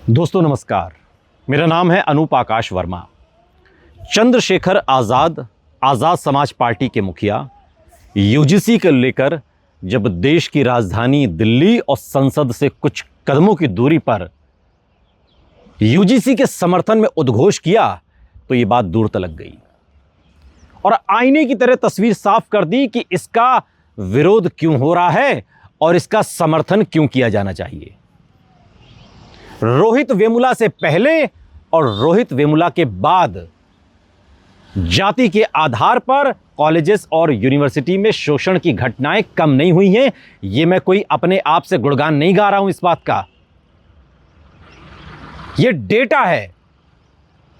दोस्तों नमस्कार, मेरा नाम है अनूप आकाश वर्मा। चंद्रशेखर आज़ाद समाज पार्टी के मुखिया यूजीसी को लेकर जब देश की राजधानी दिल्ली और संसद से कुछ कदमों की दूरी पर यूजीसी के समर्थन में उद्घोष किया तो ये बात दूर तलक गई और आईने की तरह तस्वीर साफ कर दी कि इसका विरोध क्यों हो रहा है और इसका समर्थन क्यों किया जाना चाहिए। रोहित वेमुला से पहले और रोहित वेमुला के बाद जाति के आधार पर कॉलेजेस और यूनिवर्सिटी में शोषण की घटनाएं कम नहीं हुई हैं। यह मैं कोई अपने आप से गुणगान नहीं गा रहा हूं इस बात का, यह डेटा है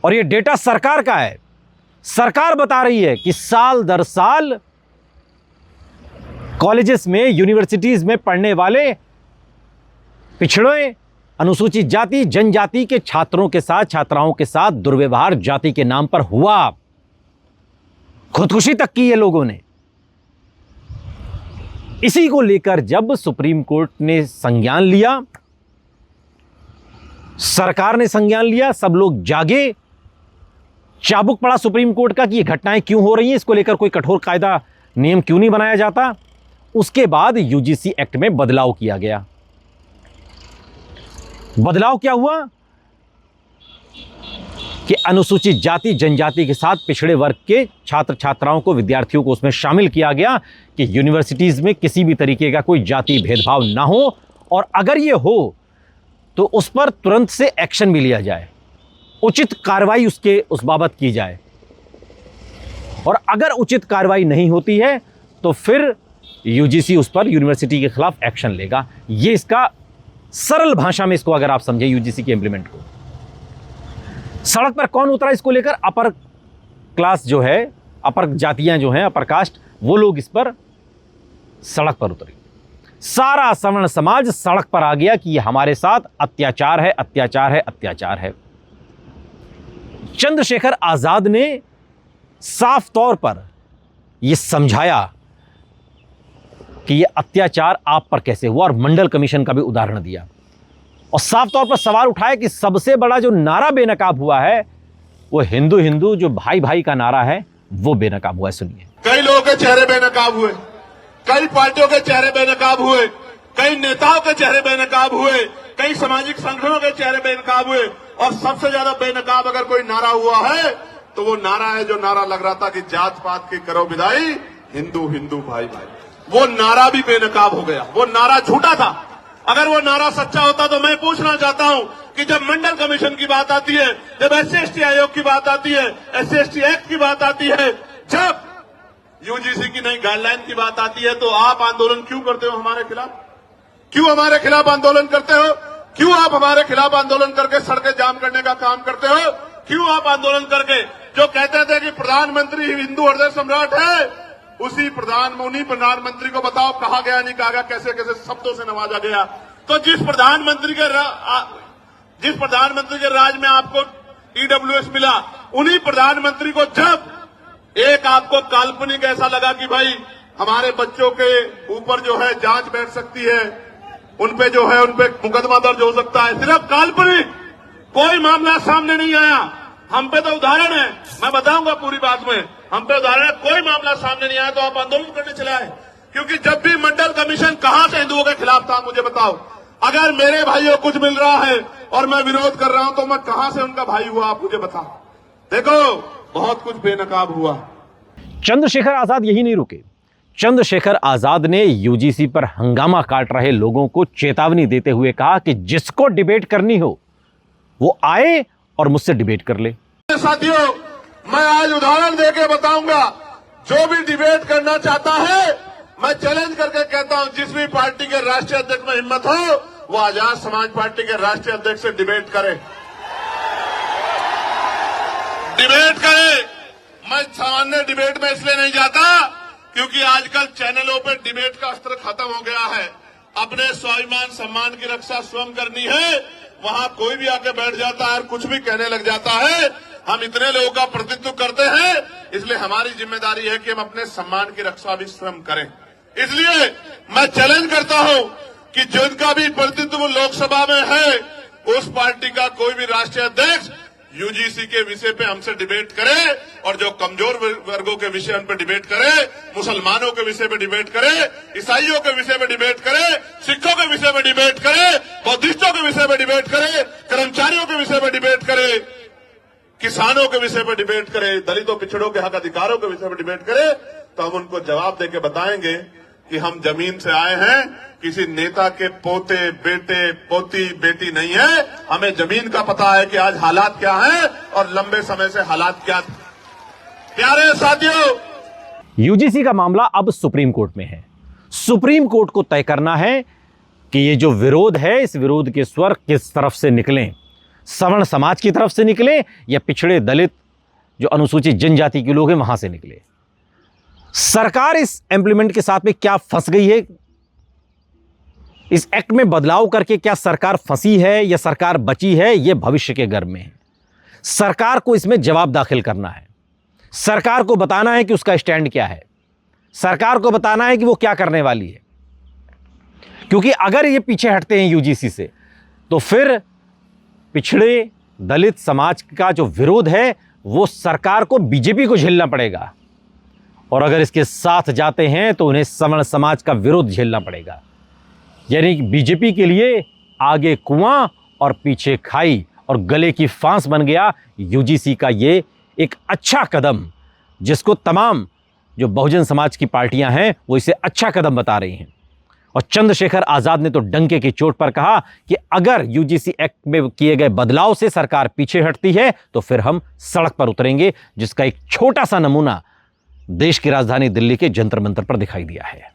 और यह डेटा सरकार का है। सरकार बता रही है कि साल दर साल कॉलेजेस में यूनिवर्सिटीज में पढ़ने वाले पिछड़े अनुसूचित जाति जनजाति के छात्रों के साथ छात्राओं के साथ दुर्व्यवहार जाति के नाम पर हुआ। खुदकुशी तक की ये लोगों ने। इसी को लेकर जब सुप्रीम कोर्ट ने संज्ञान लिया, सरकार ने संज्ञान लिया, सब लोग जागे, चाबुक पड़ा सुप्रीम कोर्ट का कि ये घटनाएं क्यों हो रही हैं, इसको लेकर कोई कठोर कायदा नियम क्यों नहीं बनाया जाता। उसके बाद यूजीसी एक्ट में बदलाव किया गया। बदलाव क्या हुआ कि अनुसूचित जाति जनजाति के साथ पिछड़े वर्ग के छात्र छात्राओं को, विद्यार्थियों को उसमें शामिल किया गया कि यूनिवर्सिटीज में किसी भी तरीके का कोई जाति भेदभाव ना हो और अगर ये हो तो उस पर तुरंत से एक्शन भी लिया जाए, उचित कार्रवाई उस बाबत की जाए और अगर उचित कार्रवाई नहीं होती है तो फिर यूजीसी उस पर यूनिवर्सिटी के खिलाफ एक्शन लेगा। ये इसका सरल भाषा में इसको अगर आप समझे यूजीसी के इंप्लीमेंट को। सड़क पर कौन उतरा इसको लेकर? अपर क्लास जो है, अपर जातियां जो हैं, अपर कास्ट, वो लोग इस पर सड़क पर उतरे। सारा सवर्ण समाज सड़क पर आ गया कि ये हमारे साथ अत्याचार है, अत्याचार है, अत्याचार है। चंद्रशेखर आजाद ने साफ तौर पर यह समझाया कि यह अत्याचार आप पर कैसे हुआ और मंडल कमीशन का भी उदाहरण दिया और साफ तौर पर सवाल उठाया कि सबसे बड़ा जो नारा बेनकाब हुआ है वो हिंदू हिंदू जो भाई भाई का नारा है वो बेनकाब हुआ है। सुनिए। कई लोगों के चेहरे बेनकाब हुए, कई पार्टियों के चेहरे बेनकाब हुए, कई नेताओं के चेहरे बेनकाब हुए, कई सामाजिक संगठनों के चेहरे बेनकाब हुए और सबसे ज्यादा बेनकाब अगर कोई नारा हुआ है तो वो नारा है जो नारा लग रहा था कि जात पात की करो विदाई, हिंदू हिंदू भाई भाई। वो नारा भी बेनकाब हो गया, वो नारा झूठा था। अगर वो नारा सच्चा होता तो मैं पूछना चाहता हूं कि जब मंडल कमीशन की बात आती है, जब SC/ST आयोग की बात आती है, SC/ST एक्ट की बात आती है, जब यूजीसी की नई गाइडलाइन की बात आती है, तो आप आंदोलन क्यों करते हो हमारे खिलाफ? क्यों हमारे खिलाफ आंदोलन करते हो? क्यों आप हमारे खिलाफ आंदोलन करके सड़कें जाम करने का काम करते हो? क्यों आप आंदोलन करके जो कहते थे कि प्रधानमंत्री हिंदू हृदय सम्राट है, उन्हीं प्रधानमंत्री को बताओ कहा गया, नहीं कहा गया, कैसे कैसे शब्दों से नवाजा गया। तो जिस प्रधानमंत्री के राज में आपको EWS मिला, उन्हीं प्रधानमंत्री को जब एक आपको काल्पनिक ऐसा लगा कि भाई हमारे बच्चों के ऊपर जो है जांच बैठ सकती है, उनपे जो है उनपे मुकदमा दर्ज हो सकता है, सिर्फ काल्पनिक, कोई मामला सामने नहीं आया। हम पे तो उदाहरण है, मैं बताऊंगा पूरी बात में, हम पे उदाहरण है, कोई मामला सामने नहीं आया तो आप आंदोलन करने चले आए। क्योंकि जब भी मंडल कमीशन कहां से हिंदुओं के खिलाफ था, मुझे बताओ। अगर मेरे भाइयों को कुछ मिल रहा है और मैं विरोध कर रहा हूं तो मैं कहां से उनका भाई हुआ, आप मुझे बताओ। देखो बहुत कुछ बेनकाब हुआ। चंद्रशेखर आजाद यही नहीं रुके। चंद्रशेखर आजाद ने यूजीसी पर हंगामा काट रहे लोगों को चेतावनी देते हुए कहा कि जिसको डिबेट करनी हो वो आए और मुझसे डिबेट कर ले। साथियों, मैं आज उदाहरण देके बताऊंगा, जो भी डिबेट करना चाहता है, मैं चैलेंज करके कहता हूं, जिस भी पार्टी के राष्ट्रीय अध्यक्ष में हिम्मत हो वो आजाद समाज पार्टी के राष्ट्रीय अध्यक्ष से डिबेट करे, डिबेट करे। मैं सामान्य डिबेट में इसलिए नहीं जाता क्योंकि आजकल चैनलों पे डिबेट का अस्त्र खत्म हो गया है। अपने स्वाभिमान सम्मान की रक्षा स्वयं करनी है, वहां कोई भी आके बैठ जाता है और कुछ भी कहने लग जाता है। हम इतने लोगों का प्रतिनिधित्व करते हैं, इसलिए हमारी जिम्मेदारी है कि हम अपने सम्मान की रक्षा भी स्वयं करें। इसलिए मैं चैलेंज करता हूं कि जिनका भी प्रतिनिधित्व लोकसभा में है, उस पार्टी का कोई भी राष्ट्रीय अध्यक्ष यूजीसी के विषय पे हमसे डिबेट करे और जो कमजोर वर्गों के विषय उन पर डिबेट करे, मुसलमानों के विषय पे डिबेट करे, ईसाइयों के विषय पे डिबेट करे, सिखों के विषय पे डिबेट करे, बौद्धिस्टों के विषय पे डिबेट करे, कर्मचारियों के विषय पे डिबेट करे, किसानों के विषय पे डिबेट करे, दलितों पिछड़ों के हक अधिकारों के विषय पे डिबेट करे, तो हम उनको जवाब देके बताएंगे कि हम जमीन से आए हैं, किसी नेता के पोते, बेटे, पोती, बेटी नहीं है। हमें जमीन का पता है कि आज हालात क्या हैं और लंबे समय से हालात क्या थे। प्यारे साथियों, यूजीसी का मामला अब सुप्रीम कोर्ट में है। सुप्रीम कोर्ट को तय करना है कि ये जो विरोध है, इस विरोध के स्वर किस तरफ से निकलें, सवर्ण समाज की तरफ से निकले या पिछड़े दलित जो अनुसूचित जनजाति के लोग हैं वहां से निकले। सरकार इस इंप्लीमेंट के साथ में क्या फंस गई है, इस एक्ट में बदलाव करके क्या सरकार फंसी है या सरकार बची है, यह भविष्य के गर्भ में है। सरकार को इसमें जवाब दाखिल करना है, सरकार को बताना है कि उसका स्टैंड क्या है, सरकार को बताना है कि वो क्या करने वाली है। क्योंकि अगर ये पीछे हटते हैं यूजीसी से तो फिर पिछड़े दलित समाज का जो विरोध है वो सरकार को, बीजेपी को झेलना पड़ेगा, और अगर इसके साथ जाते हैं तो उन्हें सवर्ण समाज का विरोध झेलना पड़ेगा। यानी कि बीजेपी के लिए आगे कुआं और पीछे खाई और गले की फांस बन गया यूजीसी का ये एक अच्छा कदम, जिसको तमाम जो बहुजन समाज की पार्टियां हैं वो इसे अच्छा कदम बता रही हैं। और चंद्रशेखर आज़ाद ने तो डंके की चोट पर कहा कि अगर यूजीसी एक्ट में किए गए बदलाव से सरकार पीछे हटती है तो फिर हम सड़क पर उतरेंगे, जिसका एक छोटा सा नमूना देश की राजधानी दिल्ली के जंतर मंतर पर दिखाई दिया है।